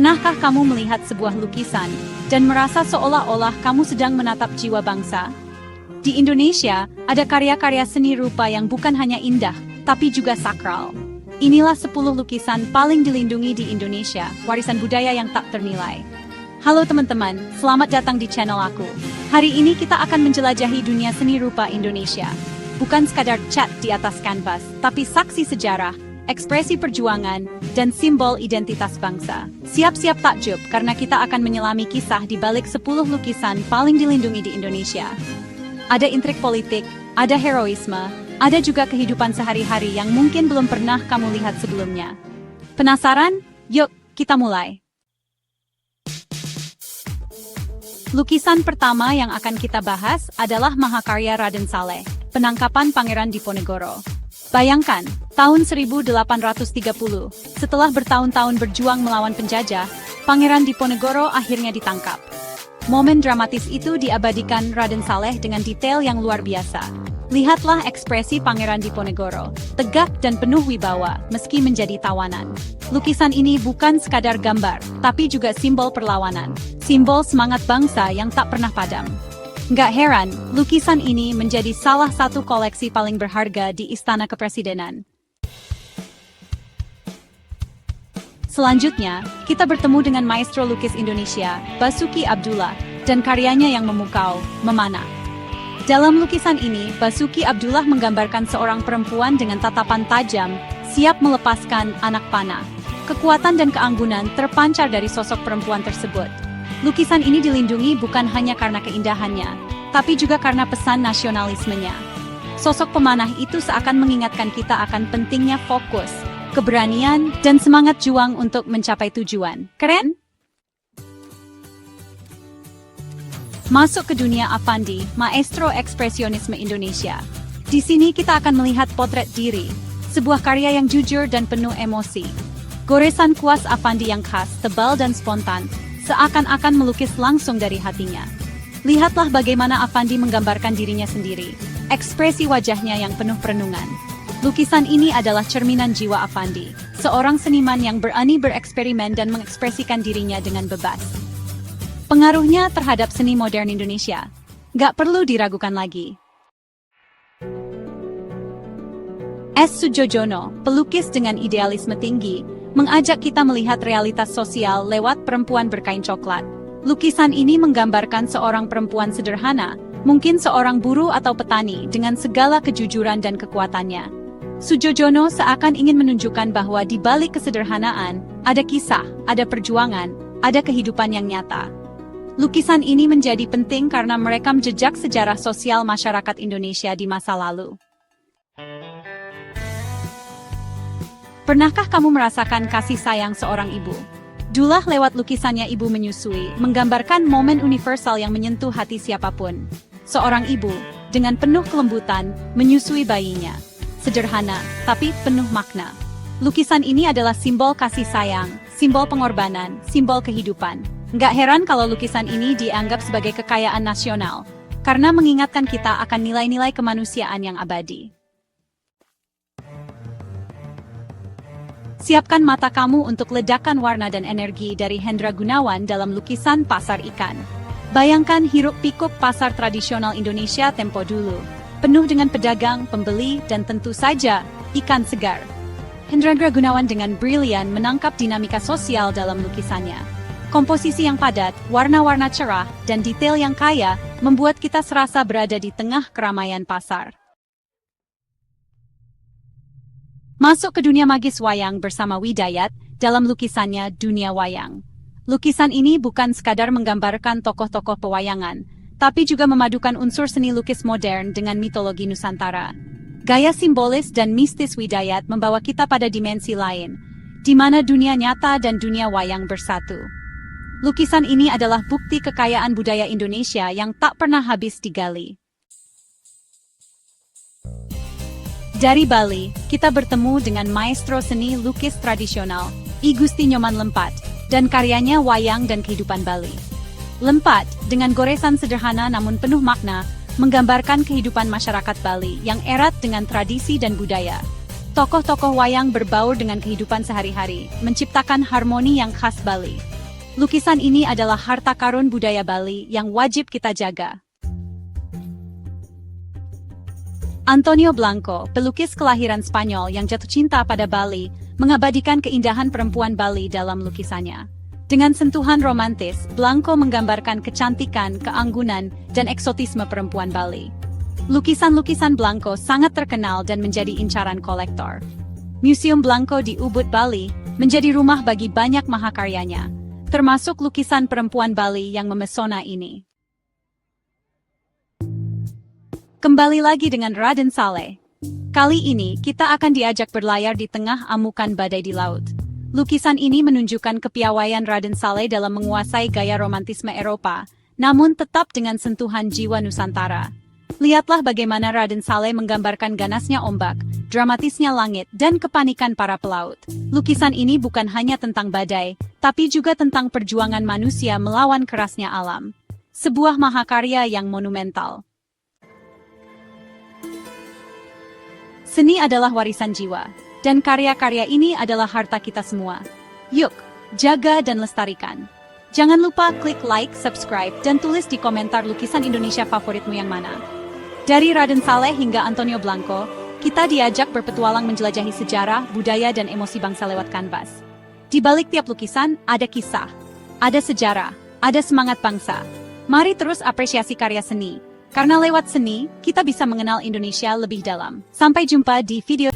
Pernahkah kamu melihat sebuah lukisan dan merasa seolah-olah kamu sedang menatap jiwa bangsa? Di Indonesia, ada karya-karya seni rupa yang bukan hanya indah, tapi juga sakral. Inilah 10 lukisan paling dilindungi di Indonesia, warisan budaya yang tak ternilai. Halo teman-teman, selamat datang di channel aku. Hari ini kita akan menjelajahi dunia seni rupa Indonesia. Bukan sekadar cat di atas kanvas, tapi saksi sejarah, ekspresi perjuangan, dan simbol identitas bangsa. Siap-siap takjub karena kita akan menyelami kisah di balik 10 lukisan paling dilindungi di Indonesia. Ada intrik politik, ada heroisme, ada juga kehidupan sehari-hari yang mungkin belum pernah kamu lihat sebelumnya. Penasaran? Yuk, kita mulai. Lukisan pertama yang akan kita bahas adalah Mahakarya Raden Saleh, penangkapan Pangeran Diponegoro. Bayangkan, tahun 1830, setelah bertahun-tahun berjuang melawan penjajah, Pangeran Diponegoro akhirnya ditangkap. Momen dramatis itu diabadikan Raden Saleh dengan detail yang luar biasa. Lihatlah ekspresi Pangeran Diponegoro, tegak dan penuh wibawa meski menjadi tawanan. Lukisan ini bukan sekadar gambar, tapi juga simbol perlawanan, simbol semangat bangsa yang tak pernah padam. Nggak heran, lukisan ini menjadi salah satu koleksi paling berharga di Istana Kepresidenan. Selanjutnya, kita bertemu dengan maestro lukis Indonesia, Basuki Abdullah, dan karyanya yang memukau, Memanah. Dalam lukisan ini, Basuki Abdullah menggambarkan seorang perempuan dengan tatapan tajam, siap melepaskan anak panah. Kekuatan dan keanggunan terpancar dari sosok perempuan tersebut. Lukisan ini dilindungi bukan hanya karena keindahannya, tapi juga karena pesan nasionalismenya. Sosok pemanah itu seakan mengingatkan kita akan pentingnya fokus, keberanian, dan semangat juang untuk mencapai tujuan. Keren? Masuk ke dunia Affandi, maestro ekspresionisme Indonesia. Di sini kita akan melihat potret diri, sebuah karya yang jujur dan penuh emosi. Goresan kuas Affandi yang khas, tebal dan spontan, seakan-akan melukis langsung dari hatinya. Lihatlah bagaimana Affandi menggambarkan dirinya sendiri, ekspresi wajahnya yang penuh perenungan. Lukisan ini adalah cerminan jiwa Affandi, seorang seniman yang berani bereksperimen dan mengekspresikan dirinya dengan bebas. Pengaruhnya terhadap seni modern Indonesia nggak perlu diragukan lagi. S. Soedjojono, pelukis dengan idealisme tinggi, mengajak kita melihat realitas sosial lewat perempuan berkain coklat. Lukisan ini menggambarkan seorang perempuan sederhana, mungkin seorang buruh atau petani dengan segala kejujuran dan kekuatannya. Soedjojono seakan ingin menunjukkan bahwa di balik kesederhanaan, ada kisah, ada perjuangan, ada kehidupan yang nyata. Lukisan ini menjadi penting karena merekam jejak sejarah sosial masyarakat Indonesia di masa lalu. Pernahkah kamu merasakan kasih sayang seorang ibu? Dullah lewat lukisannya Ibu Menyusui, menggambarkan momen universal yang menyentuh hati siapapun. Seorang ibu, dengan penuh kelembutan, menyusui bayinya. Sederhana, tapi penuh makna. Lukisan ini adalah simbol kasih sayang, simbol pengorbanan, simbol kehidupan. Nggak heran kalau lukisan ini dianggap sebagai kekayaan nasional, karena mengingatkan kita akan nilai-nilai kemanusiaan yang abadi. Siapkan mata kamu untuk ledakan warna dan energi dari Hendra Gunawan dalam lukisan Pasar Ikan. Bayangkan hiruk-pikuk pasar tradisional Indonesia tempo dulu, penuh dengan pedagang, pembeli, dan tentu saja ikan segar. Hendra Gunawan dengan brilian menangkap dinamika sosial dalam lukisannya. Komposisi yang padat, warna-warna cerah, dan detail yang kaya membuat kita serasa berada di tengah keramaian pasar. Masuk ke dunia magis wayang bersama Widayat dalam lukisannya Dunia Wayang. Lukisan ini bukan sekadar menggambarkan tokoh-tokoh pewayangan, tapi juga memadukan unsur seni lukis modern dengan mitologi Nusantara. Gaya simbolis dan mistis Widayat membawa kita pada dimensi lain, di mana dunia nyata dan dunia wayang bersatu. Lukisan ini adalah bukti kekayaan budaya Indonesia yang tak pernah habis digali. Dari Bali, kita bertemu dengan maestro seni lukis tradisional, I Gusti Nyoman Lempat, dan karyanya Wayang dan Kehidupan Bali. Lempat, dengan goresan sederhana namun penuh makna, menggambarkan kehidupan masyarakat Bali yang erat dengan tradisi dan budaya. Tokoh-tokoh wayang berbaur dengan kehidupan sehari-hari, menciptakan harmoni yang khas Bali. Lukisan ini adalah harta karun budaya Bali yang wajib kita jaga. Antonio Blanco, pelukis kelahiran Spanyol yang jatuh cinta pada Bali, mengabadikan keindahan perempuan Bali dalam lukisannya. Dengan sentuhan romantis, Blanco menggambarkan kecantikan, keanggunan, dan eksotisme perempuan Bali. Lukisan-lukisan Blanco sangat terkenal dan menjadi incaran kolektor. Museum Blanco di Ubud, Bali, menjadi rumah bagi banyak mahakaryanya, termasuk lukisan perempuan Bali yang memesona ini. Kembali lagi dengan Raden Saleh. Kali ini, kita akan diajak berlayar di tengah amukan badai di laut. Lukisan ini menunjukkan kepiawaian Raden Saleh dalam menguasai gaya romantisme Eropa, namun tetap dengan sentuhan jiwa Nusantara. Lihatlah bagaimana Raden Saleh menggambarkan ganasnya ombak, dramatisnya langit, dan kepanikan para pelaut. Lukisan ini bukan hanya tentang badai, tapi juga tentang perjuangan manusia melawan kerasnya alam. Sebuah mahakarya yang monumental. Seni adalah warisan jiwa, dan karya-karya ini adalah harta kita semua. Yuk, jaga dan lestarikan. Jangan lupa klik like, subscribe, dan tulis di komentar lukisan Indonesia favoritmu yang mana. Dari Raden Saleh hingga Antonio Blanco, kita diajak berpetualang menjelajahi sejarah, budaya, dan emosi bangsa lewat kanvas. Di balik tiap lukisan, ada kisah, ada sejarah, ada semangat bangsa. Mari terus apresiasi karya seni. Karena lewat seni, kita bisa mengenal Indonesia lebih dalam. Sampai jumpa di video